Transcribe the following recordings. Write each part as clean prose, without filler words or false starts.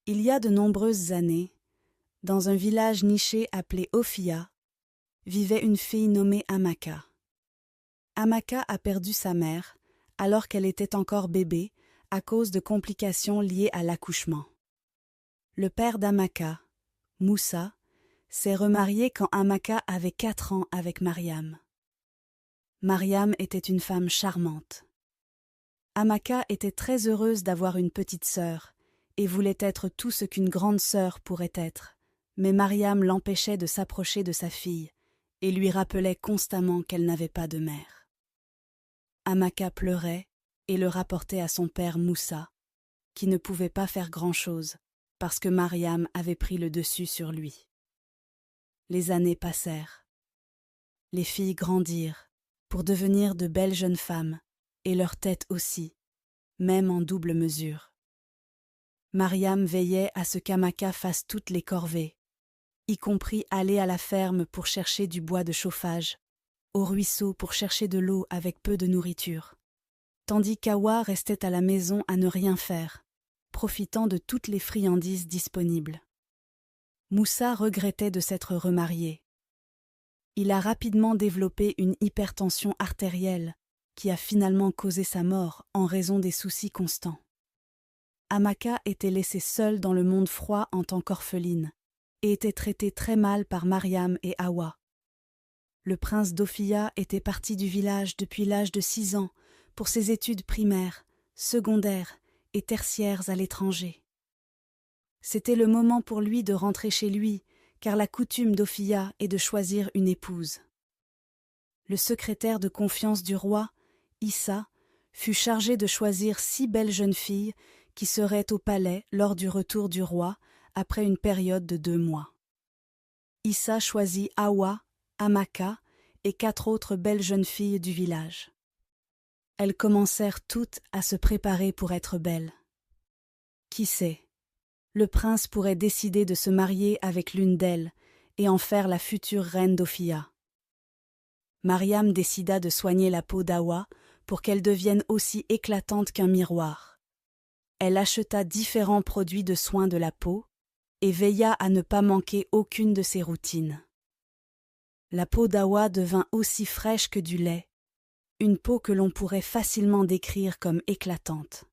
Il y a de nombreuses années, dans un village niché appelé Ophia, vivait une fille nommée Amaka. Amaka a perdu sa mère alors qu'elle était encore bébé à cause de complications liées à l'accouchement. Le père d'Amaka, Moussa, s'est remarié quand Amaka avait 4 ans avec Mariam. Mariam était une femme charmante. Amaka était très heureuse d'avoir une petite sœur et voulait être tout ce qu'une grande sœur pourrait être, mais Mariam l'empêchait de s'approcher de sa fille et lui rappelait constamment qu'elle n'avait pas de mère. Amaka pleurait et le rapportait à son père Moussa, qui ne pouvait pas faire grand-chose parce que Mariam avait pris le dessus sur lui. Les années passèrent. Les filles grandirent pour devenir de belles jeunes femmes, et leur tête aussi, même en double mesure. Mariam veillait à ce qu'Amaka fasse toutes les corvées, y compris aller à la ferme pour chercher du bois de chauffage, au ruisseau pour chercher de l'eau avec peu de nourriture, tandis qu'Awa restait à la maison à ne rien faire, profitant de toutes les friandises disponibles. Moussa regrettait de s'être remarié. Il a rapidement développé une hypertension artérielle qui a finalement causé sa mort en raison des soucis constants. Amaka était laissée seule dans le monde froid en tant qu'orpheline et était traitée très mal par Mariam et Awa. Le prince d'Ophia était parti du village depuis l'âge de 6 ans pour ses études primaires, secondaires et tertiaires à l'étranger. C'était le moment pour lui de rentrer chez lui, car la coutume d'Ophia est de choisir une épouse. Le secrétaire de confiance du roi, Issa, fut chargé de choisir 6 belles jeunes filles qui seraient au palais lors du retour du roi après une période de 2 mois. Issa choisit Awa, Amaka et 4 autres belles jeunes filles du village. Elles commencèrent toutes à se préparer pour être belles. Qui sait, le prince pourrait décider de se marier avec l'une d'elles et en faire la future reine d'Ophia. Mariam décida de soigner la peau d'Awa pour qu'elle devienne aussi éclatante qu'un miroir. Elle acheta différents produits de soins de la peau et veilla à ne pas manquer aucune de ses routines. La peau d'Awa devint aussi fraîche que du lait, une peau que l'on pourrait facilement décrire comme éclatante.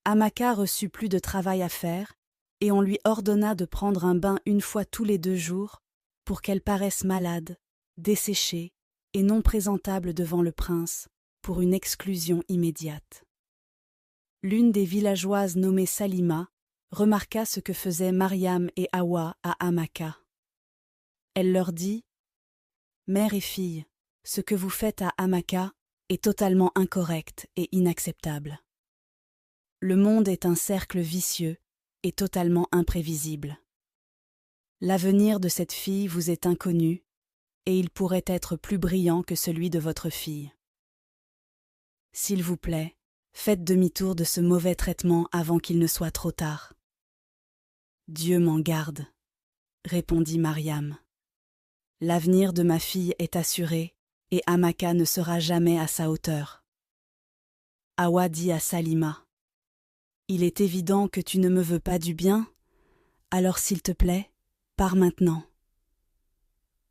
Amaka reçut plus de travail à faire et on lui ordonna de prendre un bain 1 fois tous les 2 jours pour qu'elle paraisse malade, desséchée et non présentable devant le prince pour une exclusion immédiate. L'une des villageoises nommée Salima remarqua ce que faisaient Mariam et Awa à Amaka. Elle leur dit « Mère et fille, ce que vous faites à Amaka est totalement incorrect et inacceptable. Le monde est un cercle vicieux et totalement imprévisible. L'avenir de cette fille vous est inconnu et il pourrait être plus brillant que celui de votre fille. S'il vous plaît, faites demi-tour de ce mauvais traitement avant qu'il ne soit trop tard. » « Dieu m'en garde, » répondit Mariam. « L'avenir de ma fille est assuré et Amaka ne sera jamais à sa hauteur. » Awa dit à Salima, « Il est évident que tu ne me veux pas du bien, alors s'il te plaît, pars maintenant. »«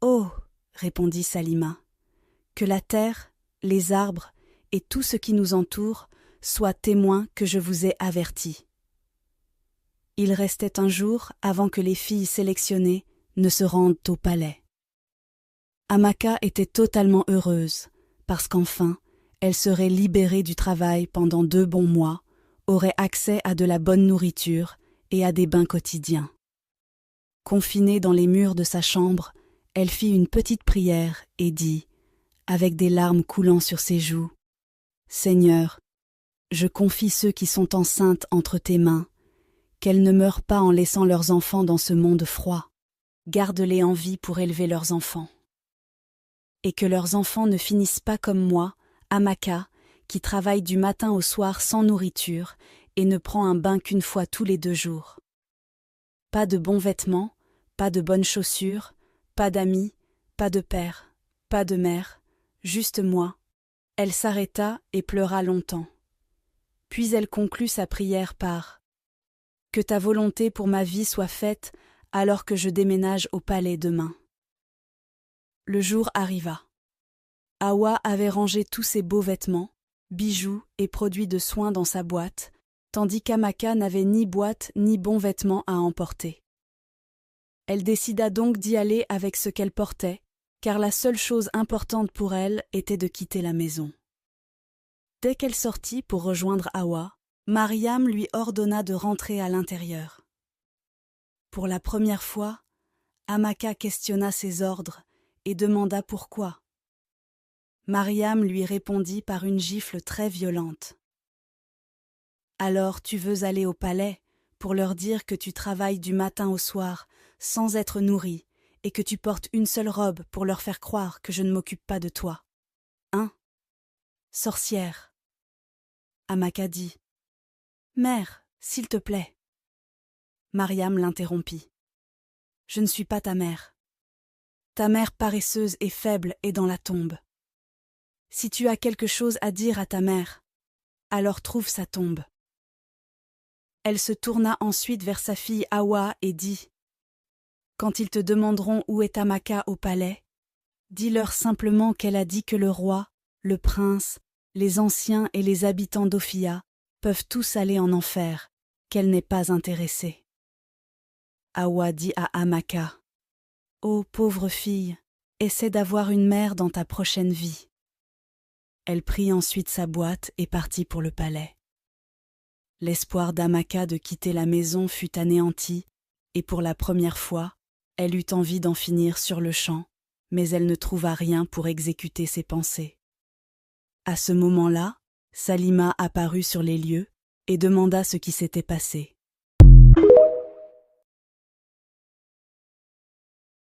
Oh » répondit Salima, « que la terre, les arbres et tout ce qui nous entoure soient témoins que je vous ai avertis. » Il restait un jour avant que les filles sélectionnées ne se rendent au palais. Amaka était totalement heureuse, parce qu'enfin, elle serait libérée du travail pendant 2 bons mois, aurait accès à de la bonne nourriture et à des bains quotidiens. Confinée dans les murs de sa chambre, elle fit une petite prière et dit, avec des larmes coulant sur ses joues, « Seigneur, je confie ceux qui sont enceintes entre tes mains, qu'elles ne meurent pas en laissant leurs enfants dans ce monde froid. Garde-les en vie pour élever leurs enfants. Et que leurs enfants ne finissent pas comme moi, Amaka, qui travaille du matin au soir sans nourriture et ne prend un bain qu'1 fois tous les 2 jours. Pas de bons vêtements, pas de bonnes chaussures, pas d'amis, pas de père, pas de mère, juste moi. » Elle s'arrêta et pleura longtemps. Puis elle conclut sa prière par Que ta volonté pour ma vie soit faite alors que je déménage au palais demain. » Le jour arriva. Hawa avait rangé tous ses beaux vêtements, bijoux et produits de soins dans sa boîte, tandis qu'Amaka n'avait ni boîte ni bons vêtements à emporter. Elle décida donc d'y aller avec ce qu'elle portait, car la seule chose importante pour elle était de quitter la maison. Dès qu'elle sortit pour rejoindre Hawa, Mariam lui ordonna de rentrer à l'intérieur. Pour la première fois, Amaka questionna ses ordres et demanda pourquoi. Mariam lui répondit par une gifle très violente. « Alors tu veux aller au palais pour leur dire que tu travailles du matin au soir sans être nourrie et que tu portes une seule robe pour leur faire croire que je ne m'occupe pas de toi. Hein? Sorcière. » Amaka dit. « Mère, s'il te plaît. » Mariam l'interrompit. « Je ne suis pas ta mère. Ta mère paresseuse et faible est dans la tombe. Si tu as quelque chose à dire à ta mère, alors trouve sa tombe. » Elle se tourna ensuite vers sa fille Hawa et dit « Quand ils te demanderont où est Amaka au palais, dis-leur simplement qu'elle a dit que le roi, le prince, les anciens et les habitants d'Ophia peuvent tous aller en enfer, qu'elle n'est pas intéressée. » Hawa dit à Amaka « Ô pauvre fille, essaie d'avoir une mère dans ta prochaine vie. » Elle prit ensuite sa boîte et partit pour le palais. L'espoir d'Amaka de quitter la maison fut anéanti, et pour la première fois, elle eut envie d'en finir sur le champ, mais elle ne trouva rien pour exécuter ses pensées. À ce moment-là, Salima apparut sur les lieux et demanda ce qui s'était passé.